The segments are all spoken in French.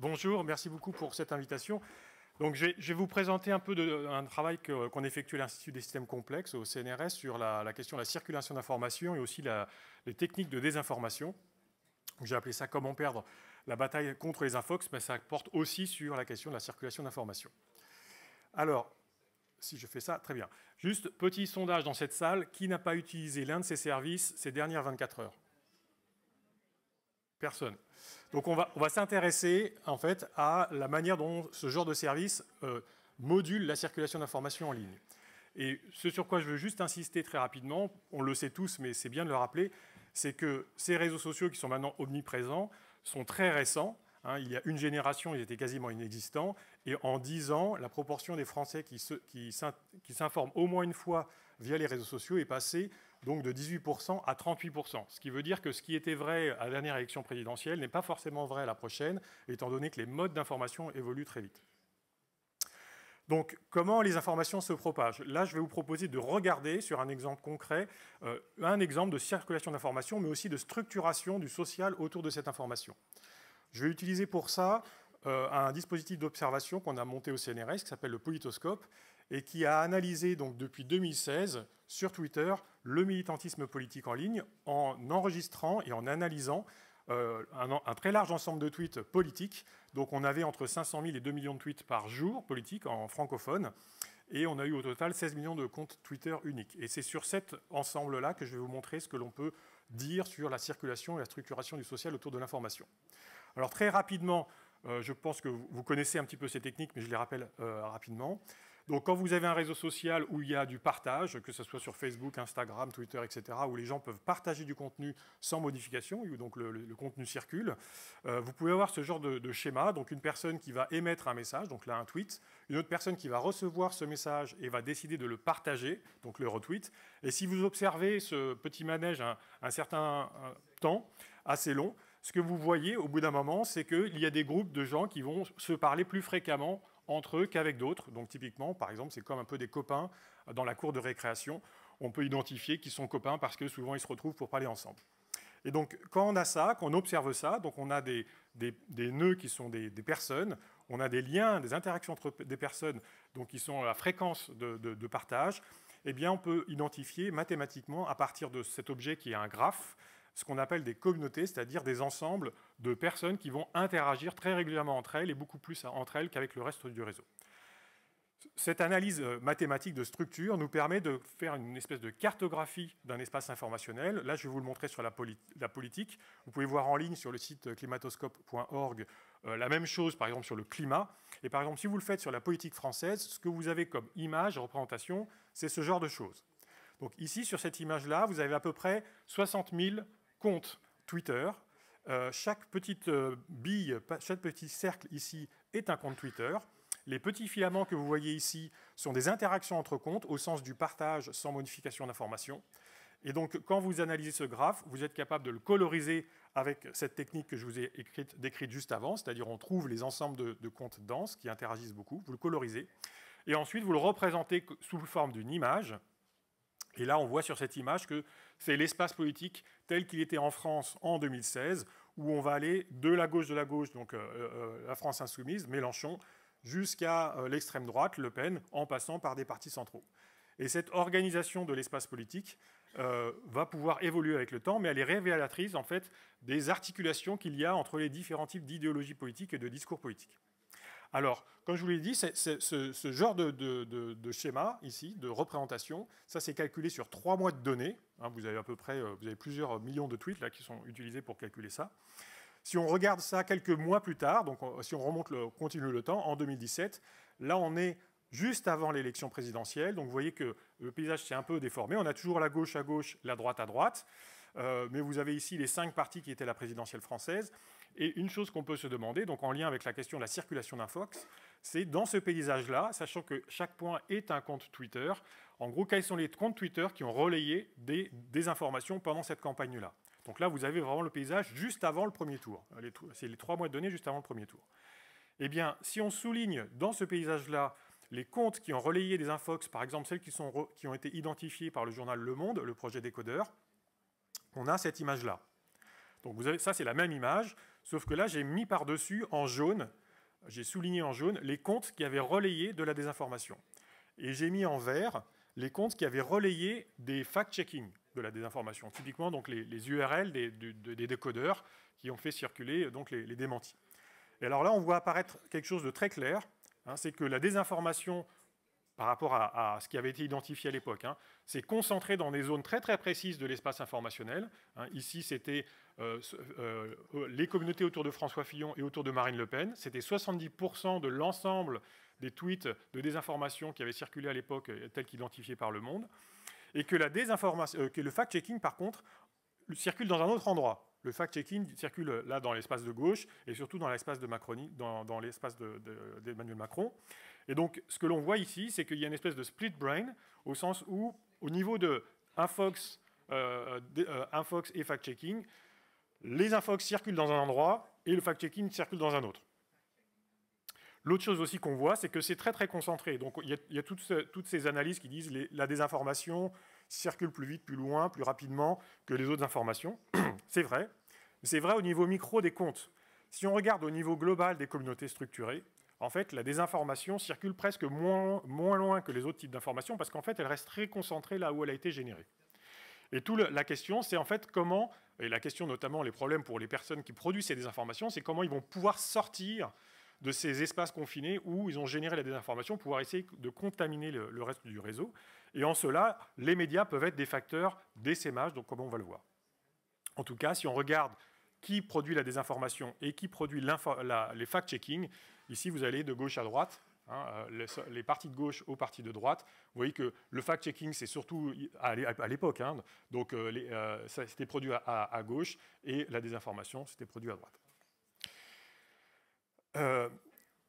Bonjour, merci beaucoup pour cette invitation. Donc, je vais vous présenter un peu un travail qu'on effectue à l'Institut des systèmes complexes, au CNRS, sur la question de la circulation d'informations et aussi les techniques de désinformation. J'ai appelé ça « Comment perdre la bataille contre les infox », mais ça porte aussi sur la question de la circulation d'informations. Alors, si je fais ça, très bien. Juste, petit sondage dans cette salle, qui n'a pas utilisé l'un de ces services ces dernières 24 heures? Personne. Donc on va s'intéresser en fait à la manière dont ce genre de service module la circulation d'informations en ligne. Et ce sur quoi je veux juste insister très rapidement, on le sait tous, mais c'est bien de le rappeler, c'est que ces réseaux sociaux qui sont maintenant omniprésents sont très récents. Il y a une génération, ils étaient quasiment inexistants. Et en 10 ans, la proportion des Français qui s'informent au moins une fois via les réseaux sociaux est passée donc de 18% à 38%. Ce qui veut dire que ce qui était vrai à la dernière élection présidentielle n'est pas forcément vrai à la prochaine, étant donné que les modes d'information évoluent très vite. Donc, comment les informations se propagent? Là, je vais vous proposer de regarder sur un exemple concret, un exemple de circulation d'informations, mais aussi de structuration du social autour de cette information. Je vais utiliser pour ça un dispositif d'observation qu'on a monté au CNRS qui s'appelle le Politoscope et qui a analysé donc, depuis 2016 sur Twitter le militantisme politique en ligne en enregistrant et en analysant un très large ensemble de tweets politiques. Donc on avait entre 500 000 et 2 millions de tweets par jour politiques en francophone et on a eu au total 16 millions de comptes Twitter uniques. Et c'est sur cet ensemble-là que je vais vous montrer ce que l'on peut dire sur la circulation et la structuration du social autour de l'information. Alors très rapidement, je pense que vous connaissez un petit peu ces techniques, mais je les rappelle rapidement. Donc quand vous avez un réseau social où il y a du partage, que ce soit sur Facebook, Instagram, Twitter, etc., où les gens peuvent partager du contenu sans modification, où donc le contenu circule, vous pouvez avoir ce genre de schéma, donc une personne qui va émettre un message, donc là un tweet, une autre personne qui va recevoir ce message et va décider de le partager, donc le retweet. Et si vous observez ce petit manège un certain temps, assez long, ce que vous voyez au bout d'un moment, c'est qu'il y a des groupes de gens qui vont se parler plus fréquemment entre eux qu'avec d'autres. Donc typiquement, par exemple, c'est comme un peu des copains dans la cour de récréation. On peut identifier qu'ils sont copains parce que souvent ils se retrouvent pour parler ensemble. Et donc quand on a ça, quand on observe ça, donc on a des nœuds qui sont des personnes, on a des liens, des interactions entre des personnes donc qui sont à la fréquence de partage, eh bien on peut identifier mathématiquement à partir de cet objet qui est un graphe, ce qu'on appelle des communautés, c'est-à-dire des ensembles de personnes qui vont interagir très régulièrement entre elles et beaucoup plus entre elles qu'avec le reste du réseau. Cette analyse mathématique de structure nous permet de faire une espèce de cartographie d'un espace informationnel. Là, je vais vous le montrer sur la politique. Vous pouvez voir en ligne sur le site climatoscope.org la même chose, par exemple, sur le climat. Et par exemple, si vous le faites sur la politique française, ce que vous avez comme image, représentation, c'est ce genre de choses. Donc ici, sur cette image-là, vous avez à peu près 60 000 comptes Twitter. Chaque petite bille, chaque petit cercle ici est un compte Twitter. Les petits filaments que vous voyez ici sont des interactions entre comptes au sens du partage sans modification d'information. Et donc, quand vous analysez ce graphe, vous êtes capable de le coloriser avec cette technique que je vous ai décrite juste avant, c'est-à-dire on trouve les ensembles de comptes denses qui interagissent beaucoup, vous le colorisez, et ensuite vous le représentez sous forme d'une image. Et là, on voit sur cette image que c'est l'espace politique tel qu'il était en France en 2016, où on va aller de la gauche, donc la France insoumise, Mélenchon, jusqu'à l'extrême droite, Le Pen, en passant par des partis centraux. Et cette organisation de l'espace politique va pouvoir évoluer avec le temps, mais elle est révélatrice, en fait, des articulations qu'il y a entre les différents types d'idéologies politiques et de discours politiques. Alors, comme je vous l'ai dit, ce genre de schéma, ici, de représentation, ça c'est calculé sur 3 mois de données. Vous avez à peu près plusieurs millions de tweets là, qui sont utilisés pour calculer ça. Si on regarde ça quelques mois plus tard, donc si on continue le temps, en 2017, là on est juste avant l'élection présidentielle. Donc vous voyez que le paysage s'est un peu déformé. On a toujours la gauche à gauche, la droite à droite. Mais vous avez ici les 5 partis qui étaient la présidentielle française. Et une chose qu'on peut se demander, donc en lien avec la question de la circulation d'infox, c'est dans ce paysage-là, sachant que chaque point est un compte Twitter, en gros, quels sont les comptes Twitter qui ont relayé des informations pendant cette campagne-là. Donc là, vous avez vraiment le paysage juste avant le premier tour. C'est les 3 mois de données juste avant le premier tour. Eh bien, si on souligne dans ce paysage-là les comptes qui ont relayé des infox, par exemple celles qui ont été identifiées par le journal Le Monde, le projet Décodeur, on a cette image-là. Donc ça, c'est la même image, sauf que là, j'ai mis par-dessus en jaune, j'ai souligné en jaune les comptes qui avaient relayé de la désinformation. Et j'ai mis en vert les comptes qui avaient relayé des fact-checking de la désinformation, typiquement donc les URL des décodeurs qui ont fait circuler donc les démentis. Et alors là, on voit apparaître quelque chose de très clair, hein, c'est que la désinformation, par rapport à ce qui avait été identifié à l'époque, hein, c'est concentré dans des zones très très précises de l'espace informationnel. Hein. Ici, c'était les communautés autour de François Fillon et autour de Marine Le Pen. C'était 70% de l'ensemble des tweets de désinformation qui avaient circulé à l'époque, tels qu'identifiés par Le Monde. Et que, que le fact-checking, par contre, circule dans un autre endroit. Le fact-checking circule là dans l'espace de gauche et surtout dans l'espace de Macronie, dans l'espace d'Emmanuel Macron. Et donc, ce que l'on voit ici, c'est qu'il y a une espèce de split brain, au sens où, au niveau de Infox et fact-checking, les Infox circulent dans un endroit et le fact-checking circule dans un autre. L'autre chose aussi qu'on voit, c'est que c'est très très concentré. Donc, il y a toutes ces analyses qui disent que la désinformation circule plus vite, plus loin, plus rapidement que les autres informations. C'est vrai. C'est vrai au niveau micro des comptes. Si on regarde au niveau global des communautés structurées, en fait, la désinformation circule presque moins loin que les autres types d'informations parce qu'en fait, elle reste très concentrée là où elle a été générée. Et la question, c'est en fait comment, et la question notamment, les problèmes pour les personnes qui produisent ces désinformations, c'est comment ils vont pouvoir sortir de ces espaces confinés où ils ont généré la désinformation, pouvoir essayer de contaminer le reste du réseau. Et en cela, les médias peuvent être des facteurs d'essaimage, donc comme on va le voir. En tout cas, si on regarde qui produit la désinformation et qui produit les fact-checking, ici vous allez de gauche à droite, hein, les partis de gauche aux partis de droite. Vous voyez que le fact-checking, c'est surtout à l'époque, hein, donc ça c'était produit à gauche et la désinformation, c'était produit à droite.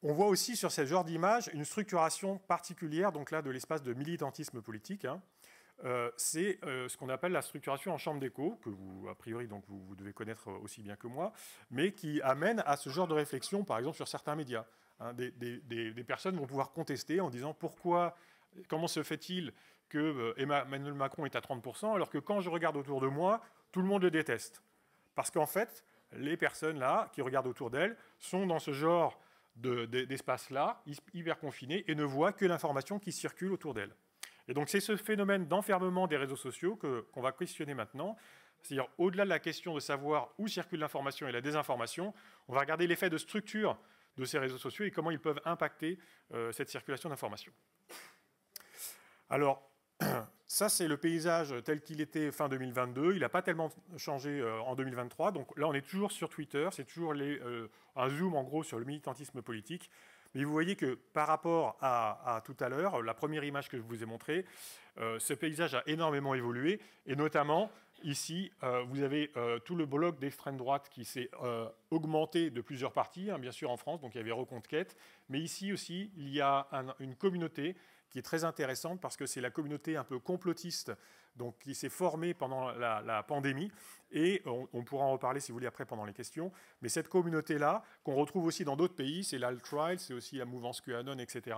On voit aussi sur ce genre d'image une structuration particulière donc là, de l'espace de militantisme politique. Hein. C'est ce qu'on appelle la structuration en chambre d'écho, que vous, a priori, donc vous devez connaître aussi bien que moi, mais qui amène à ce genre de réflexion, par exemple, sur certains médias. Hein, des personnes vont pouvoir contester en disant comment se fait-il que Emmanuel Macron est à 30%, alors que quand je regarde autour de moi, tout le monde le déteste. Parce qu'en fait, les personnes là, qui regardent autour d'elles, sont dans ce genre d'espace-là, hyper confinés, et ne voient que l'information qui circule autour d'elles. Et donc c'est ce phénomène d'enfermement des réseaux sociaux qu'on va questionner maintenant. C'est-à-dire, au-delà de la question de savoir où circule l'information et la désinformation, on va regarder l'effet de structure de ces réseaux sociaux et comment ils peuvent impacter cette circulation d'informations. Alors, ça, c'est le paysage tel qu'il était fin 2022. Il n'a pas tellement changé en 2023. Donc là, on est toujours sur Twitter. C'est toujours un zoom, en gros, sur le militantisme politique. Mais vous voyez que par rapport à tout à l'heure, la première image que je vous ai montrée, ce paysage a énormément évolué. Et notamment, ici, vous avez tout le bloc d'extrême droite qui s'est augmenté de plusieurs parties, hein, bien sûr en France, donc il y avait Reconquête. Mais ici aussi, il y a une communauté qui est très intéressante parce que c'est la communauté un peu complotiste donc, qui s'est formée pendant la pandémie. Et on pourra en reparler si vous voulez après pendant les questions. Mais cette communauté-là, qu'on retrouve aussi dans d'autres pays, c'est l'alt-right, c'est aussi la mouvance QAnon, etc.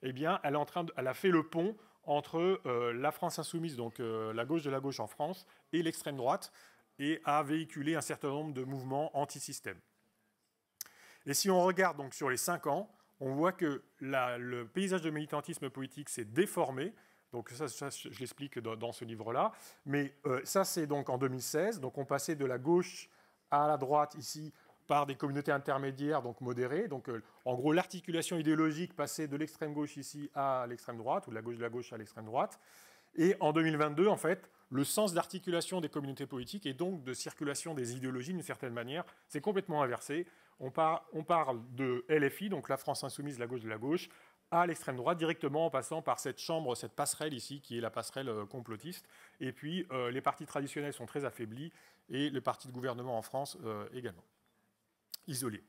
Eh bien, elle a fait le pont entre la France insoumise, donc la gauche de la gauche en France, et l'extrême droite, et a véhiculé un certain nombre de mouvements anti-système. Et si on regarde donc sur les 5 ans, on voit que le paysage de militantisme politique s'est déformé. Donc ça je l'explique dans ce livre-là. Mais ça, c'est donc en 2016. Donc on passait de la gauche à la droite ici par des communautés intermédiaires, donc modérées. Donc en gros, l'articulation idéologique passait de l'extrême gauche ici à l'extrême droite, ou de la gauche à l'extrême droite. Et en 2022, en fait, le sens d'articulation des communautés politiques et donc de circulation des idéologies, d'une certaine manière, c'est complètement inversé. On parle de LFI, donc la France insoumise, la gauche de la gauche, à l'extrême droite, directement en passant par cette chambre, cette passerelle ici, qui est la passerelle complotiste. Et puis, les partis traditionnels sont très affaiblis, et les partis de gouvernement en France également, isolés.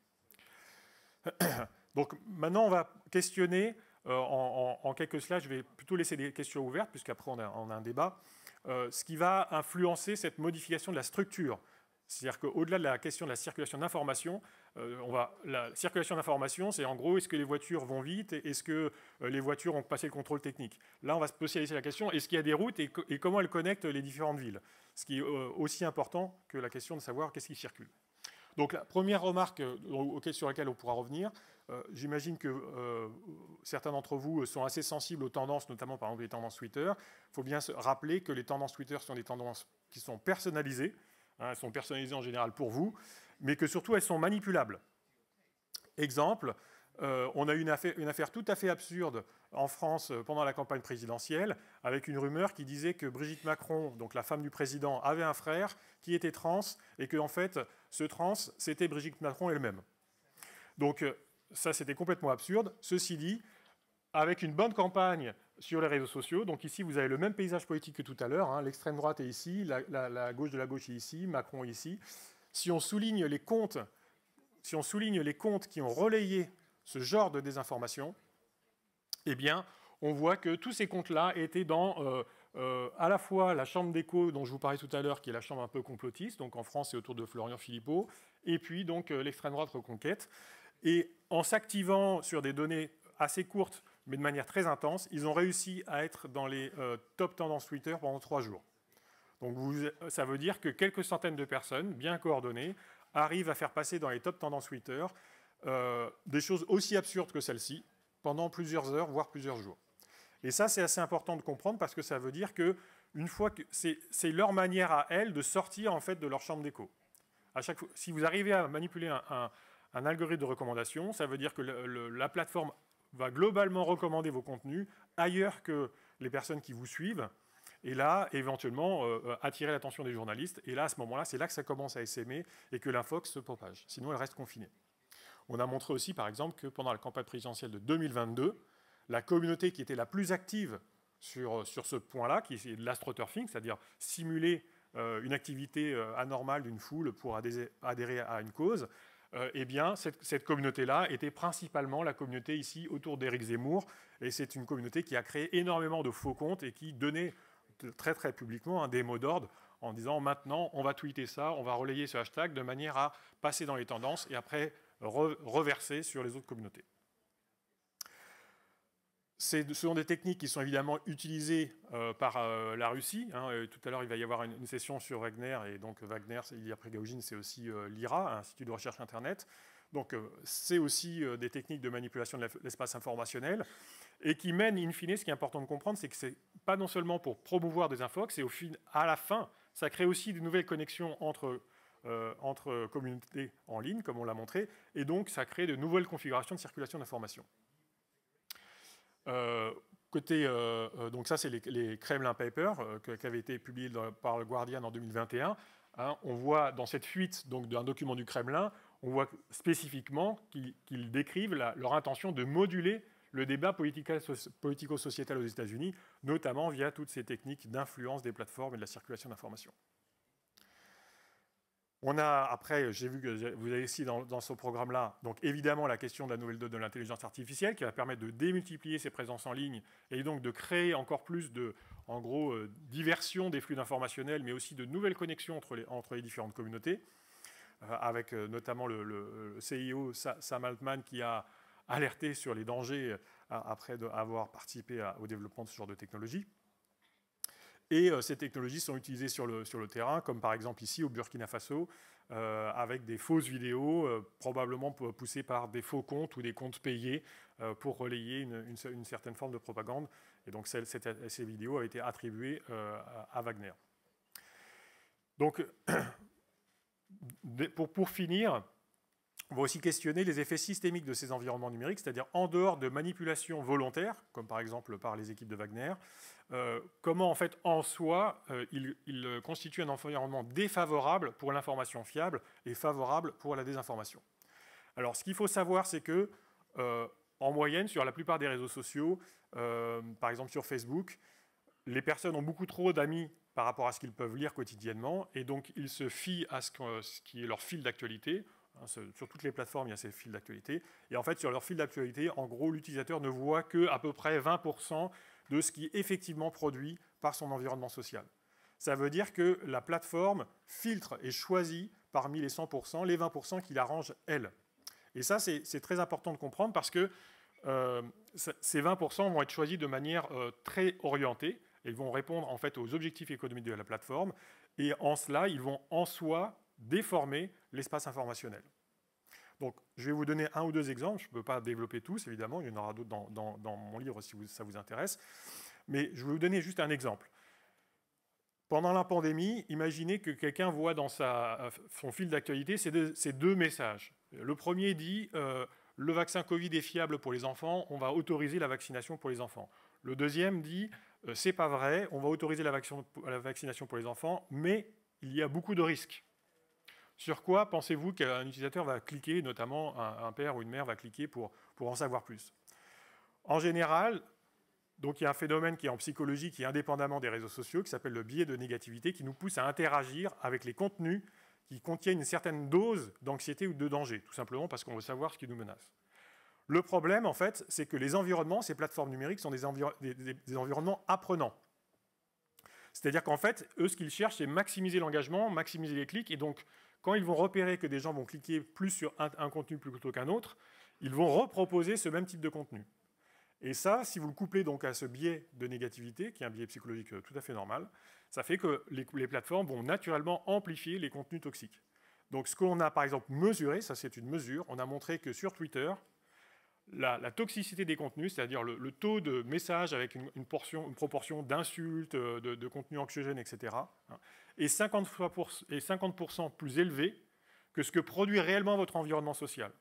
Donc maintenant, on va questionner, en quelques slides, je vais plutôt laisser des questions ouvertes, puisqu'après on a un débat, ce qui va influencer cette modification de la structure. C'est-à-dire qu'au-delà de la question de la circulation d'informations, la circulation d'informations, c'est en gros, est-ce que les voitures vont vite? Est-ce que les voitures ont passé le contrôle technique? Là, on va se poser la question, est-ce qu'il y a des routes et comment elles connectent les différentes villes? Ce qui est aussi important que la question de savoir qu'est-ce qui circule. Donc la première remarque sur laquelle on pourra revenir, j'imagine que certains d'entre vous sont assez sensibles aux tendances, notamment par exemple les tendances Twitter. Il faut bien se rappeler que les tendances Twitter sont des tendances qui sont personnalisées, hein, elles sont personnalisées en général pour vous, mais que surtout elles sont manipulables. Exemple, on a eu une affaire tout à fait absurde en France pendant la campagne présidentielle, avec une rumeur qui disait que Brigitte Macron, donc la femme du président, avait un frère qui était trans, et que en fait, ce trans, c'était Brigitte Macron elle-même. Donc ça, c'était complètement absurde. Ceci dit, avec une bonne campagne sur les réseaux sociaux, donc ici, vous avez le même paysage politique que tout à l'heure, hein, l'extrême droite est ici, la gauche de la gauche est ici, Macron est ici. Si on souligne les comptes qui ont relayé ce genre de désinformation, eh bien, on voit que tous ces comptes-là étaient dans à la fois la chambre d'écho dont je vous parlais tout à l'heure, qui est la chambre un peu complotiste, donc en France c'est autour de Florian Philippot, et puis donc l'extrême droite Reconquête. Et en s'activant sur des données assez courtes, mais de manière très intense, ils ont réussi à être dans les top tendances Twitter pendant 3 jours. Donc ça veut dire que quelques centaines de personnes, bien coordonnées, arrivent à faire passer dans les top tendances Twitter des choses aussi absurdes que celles-ci pendant plusieurs heures, voire plusieurs jours. Et ça, c'est assez important de comprendre parce que ça veut dire que une fois que c'est leur manière à elles de sortir en fait de leur chambre d'écho. À chaque fois, si vous arrivez à manipuler un algorithme de recommandation, ça veut dire que la plateforme va globalement recommander vos contenus ailleurs que les personnes qui vous suivent. Et là, éventuellement, attirer l'attention des journalistes. Et là, à ce moment-là, c'est là que ça commence à essaimer et que l'infox se propage. Sinon, elle reste confinée. On a montré aussi, par exemple, que pendant la campagne présidentielle de 2022, la communauté qui était la plus active sur ce point-là, qui est de l'astroturfing, c'est-à-dire simuler une activité anormale d'une foule pour adhérer à une cause, eh bien, cette communauté-là était principalement la communauté ici autour d'Éric Zemmour. Et c'est une communauté qui a créé énormément de faux comptes et qui donnait très très publiquement des mots d'ordre en disant maintenant on va tweeter ça, on va relayer ce hashtag de manière à passer dans les tendances et après reverser sur les autres communautés. Ce sont des techniques qui sont évidemment utilisées par la Russie. Hein. Tout à l'heure, il va y avoir une session sur Wagner, et donc Wagner, Ilya Prigojine, c'est aussi l'IRA, Institut de recherche Internet. Donc c'est aussi des techniques de manipulation de l'espace informationnel, et qui mènent, in fine, ce qui est important de comprendre, c'est que ce n'est pas non seulement pour promouvoir des infox, c'est à la fin, ça crée aussi de nouvelles connexions entre communautés en ligne, comme on l'a montré, et donc ça crée de nouvelles configurations de circulation d'informations. Donc ça, c'est les Kremlin Papers qui avaient été publiés par le Guardian en 2021. Hein, on voit dans cette fuite d'un document du Kremlin, on voit spécifiquement qu'ils décrivent leur intention de moduler le débat politico-sociétal aux États-Unis, notamment via toutes ces techniques d'influence des plateformes et de la circulation d'informations. On a, après, j'ai vu que vous avez ici dans ce programme-là, donc évidemment la question de la nouvelle donne de l'intelligence artificielle qui va permettre de démultiplier ces présences en ligne et donc de créer encore plus de, en gros, diversion des flux informationnels, mais aussi de nouvelles connexions entre les différentes communautés, avec notamment le CIO Sam Altman qui a alerté sur les dangers après avoir participé au développement de ce genre de technologie. Et ces technologies sont utilisées sur le terrain, comme par exemple ici au Burkina Faso, avec des fausses vidéos, probablement poussées par des faux comptes ou des comptes payés pour relayer une certaine forme de propagande. Et donc ces vidéos ont été attribuées à Wagner. Donc, pour finir, on va aussi questionner les effets systémiques de ces environnements numériques, c'est-à-dire en dehors de manipulations volontaires, comme par exemple par les équipes de Wagner, comment en fait en soi il constitue un environnement défavorable pour l'information fiable et favorable pour la désinformation. Alors ce qu'il faut savoir, c'est que en moyenne, sur la plupart des réseaux sociaux, par exemple sur Facebook, les personnes ont beaucoup trop d'amis par rapport à ce qu'ils peuvent lire quotidiennement, et donc ils se fient à ce qui est leur fil d'actualité. Sur toutes les plateformes, il y a ces fils d'actualité. Et en fait, sur leur fil d'actualité, en gros, l'utilisateur ne voit qu'à peu près 20% de ce qui est effectivement produit par son environnement social. Ça veut dire que la plateforme filtre et choisit parmi les 100%, les 20% qui l'arrangent, elle. Et ça, c'est très important de comprendre parce que ces 20% vont être choisis de manière très orientée. Ils vont répondre en fait aux objectifs économiques de la plateforme. Et en cela, ils vont en soi déformer l'espace informationnel. Donc, je vais vous donner un ou deux exemples. Je ne peux pas développer tous, évidemment. Il y en aura d'autres dans mon livre si ça vous intéresse. Mais je vais vous donner juste un exemple. Pendant la pandémie, imaginez que quelqu'un voit dans son fil d'actualité ces deux messages. Le premier dit le vaccin Covid est fiable pour les enfants, on va autoriser la vaccination pour les enfants. Le deuxième dit c'est pas vrai, on va autoriser la vaccination pour les enfants, mais il y a beaucoup de risques. Sur quoi pensez-vous qu'un utilisateur va cliquer, notamment un père ou une mère va cliquer pour en savoir plus? En général, donc il y a un phénomène qui est en psychologie, qui est indépendamment des réseaux sociaux, qui s'appelle le biais de négativité, qui nous pousse à interagir avec les contenus qui contiennent une certaine dose d'anxiété ou de danger, tout simplement parce qu'on veut savoir ce qui nous menace. Le problème, en fait, c'est que les environnements, ces plateformes numériques, sont des environnements apprenants. C'est-à-dire qu'en fait, eux, ce qu'ils cherchent, c'est maximiser l'engagement, maximiser les clics, et donc, quand ils vont repérer que des gens vont cliquer plus sur un contenu plutôt qu'un autre, ils vont reproposer ce même type de contenu. Et ça, si vous le couplez donc à ce biais de négativité, qui est un biais psychologique tout à fait normal, ça fait que les plateformes vont naturellement amplifier les contenus toxiques. Donc ce qu'on a par exemple mesuré, ça c'est une mesure, on a montré que sur Twitter, la toxicité des contenus, c'est-à-dire le taux de messages avec une proportion d'insultes, de contenus anxiogènes, etc., est 50% plus élevé que ce que produit réellement votre environnement social.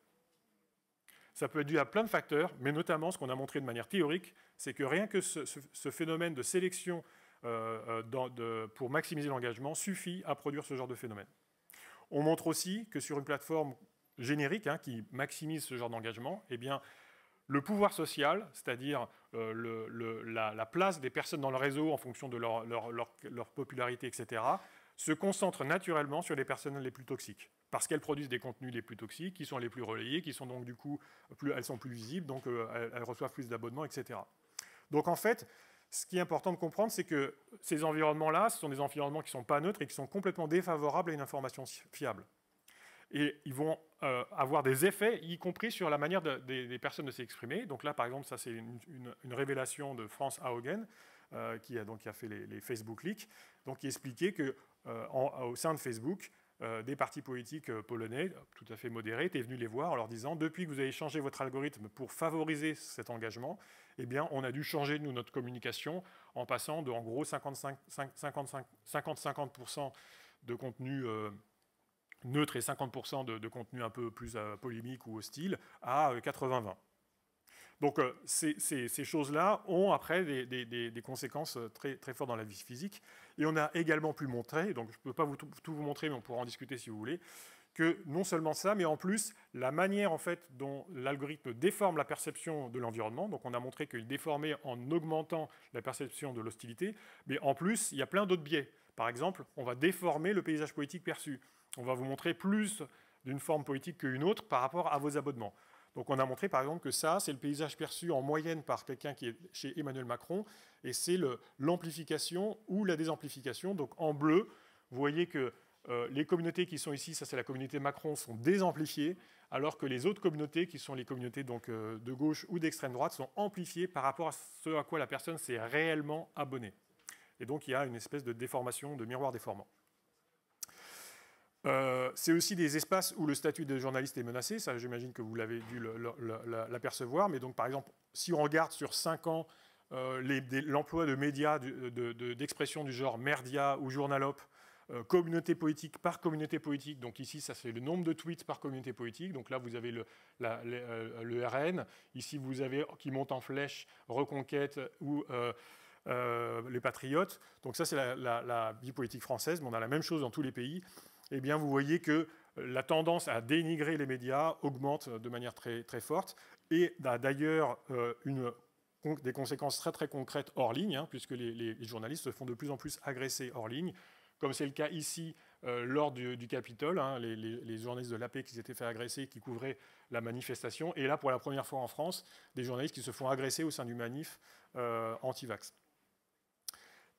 Ça peut être dû à plein de facteurs, mais notamment, ce qu'on a montré de manière théorique, c'est que rien que ce phénomène de sélection pour maximiser l'engagement suffit à produire ce genre de phénomène. On montre aussi que sur une plateforme générique qui maximise ce genre d'engagement, eh bien, le pouvoir social, c'est-à-dire la place des personnes dans le réseau en fonction de leur popularité, etc., se concentre naturellement sur les personnes les plus toxiques, parce qu'elles produisent des contenus les plus toxiques, qui sont les plus relayés, qui sont donc du coup, elles sont plus visibles, donc elles reçoivent plus d'abonnements, etc. Donc en fait, ce qui est important de comprendre, c'est que ces environnements-là, ce sont des environnements qui ne sont pas neutres et qui sont complètement défavorables à une information fiable. Et ils vont avoir des effets, y compris sur la manière des personnes de s'exprimer. Donc là, par exemple, ça c'est une révélation de Franz Haugen, qui a fait les Facebook Leaks, donc qui expliquait qu'au sein de Facebook, des partis politiques polonais, tout à fait modérés, étaient venus les voir en leur disant « Depuis que vous avez changé votre algorithme pour favoriser cet engagement, eh bien, on a dû changer, nous, notre communication en passant de, en gros, 50-50% de contenu neutre et 50% de contenu un peu plus polémique ou hostile à 80-20. » Donc ces choses-là ont après des conséquences très, très fortes dans la vie physique. Et on a également pu montrer, donc je ne peux pas tout vous montrer, mais on pourra en discuter si vous voulez, que non seulement ça, mais en plus, la manière en fait, dont l'algorithme déforme la perception de l'environnement, donc on a montré qu'il déformait en augmentant la perception de l'hostilité, mais en plus, il y a plein d'autres biais. Par exemple, on va déformer le paysage politique perçu. On va vous montrer plus d'une forme politique qu'une autre par rapport à vos abonnements. Donc on a montré par exemple que ça, c'est le paysage perçu en moyenne par quelqu'un qui est chez Emmanuel Macron, et c'est l'amplification ou la désamplification. Donc en bleu, vous voyez que les communautés qui sont ici, ça c'est la communauté Macron, sont désamplifiées, alors que les autres communautés, qui sont les communautés donc, de gauche ou d'extrême droite, sont amplifiées par rapport à ce à quoi la personne s'est réellement abonnée. Et donc il y a une espèce de déformation, de miroir déformant. C'est aussi des espaces où le statut de journaliste est menacé, ça j'imagine que vous l'avez dû l'apercevoir, mais donc par exemple, si on regarde sur 5 ans l'emploi de médias d'expression du genre Merdia ou Journalop, communauté politique par communauté politique, donc ici ça c'est le nombre de tweets par communauté politique, donc là vous avez le RN, ici vous avez qui monte en flèche Reconquête ou les Patriotes, donc ça c'est la vie politique française, mais on a la même chose dans tous les pays. Eh bien, vous voyez que la tendance à dénigrer les médias augmente de manière très, très forte et a d'ailleurs des conséquences très, très concrètes hors ligne, puisque les journalistes se font de plus en plus agresser hors ligne, comme c'est le cas ici lors du Capitole, les journalistes de l'AP qui s'étaient fait agresser, qui couvraient la manifestation, et là, pour la première fois en France, des journalistes qui se font agresser au sein du manif anti-vax.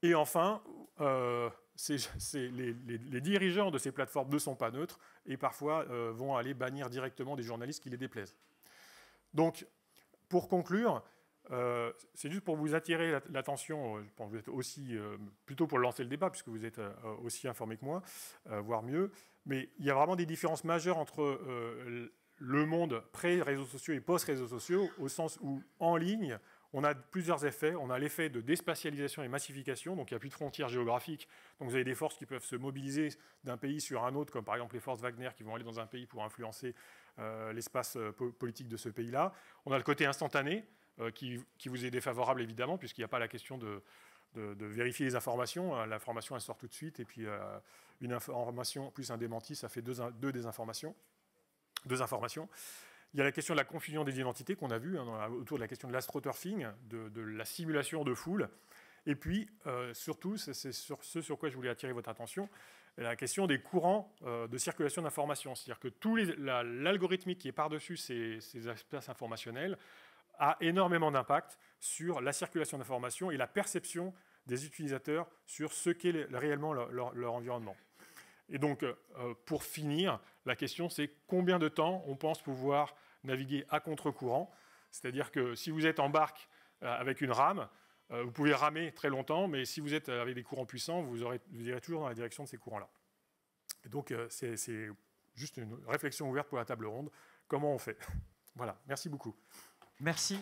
Et enfin, les dirigeants de ces plateformes ne sont pas neutres et parfois vont aller bannir directement des journalistes qui les déplaisent. Donc, pour conclure, c'est juste pour vous attirer l'attention, je pense que vous êtes aussi, plutôt pour lancer le débat, puisque vous êtes aussi informé que moi, voire mieux, Mais il y a vraiment des différences majeures entre le monde pré-réseaux sociaux et post-réseaux sociaux, au sens où, en ligne, on a plusieurs effets. On a l'effet de déspatialisation et massification, donc il n'y a plus de frontières géographiques. Donc vous avez des forces qui peuvent se mobiliser d'un pays sur un autre, comme par exemple les forces Wagner qui vont aller dans un pays pour influencer l'espace politique de ce pays-là. On a le côté instantané, qui vous est défavorable évidemment, puisqu'il n'y a pas la question de vérifier les informations. L'information, elle sort tout de suite, et puis une information plus un démenti, ça fait deux désinformations. Deux informations. Il y a la question de la confusion des identités qu'on a vu autour de la question de l'astroturfing, de la simulation de foule. Et puis, surtout, c'est sur ce sur quoi je voulais attirer votre attention, la question des courants de circulation d'informations. C'est-à-dire que l'algorithmique qui est par-dessus ces espaces informationnels a énormément d'impact sur la circulation d'informations et la perception des utilisateurs sur ce qu'est réellement leur environnement. Et donc, pour finir, la question, c'est combien de temps on pense pouvoir naviguer à contre-courant. C'est-à-dire que si vous êtes en barque avec une rame, vous pouvez ramer très longtemps, mais si vous êtes avec des courants puissants, vous irez toujours dans la direction de ces courants-là. Et donc, c'est juste une réflexion ouverte pour la table ronde. Comment on fait? Voilà, merci beaucoup. Merci.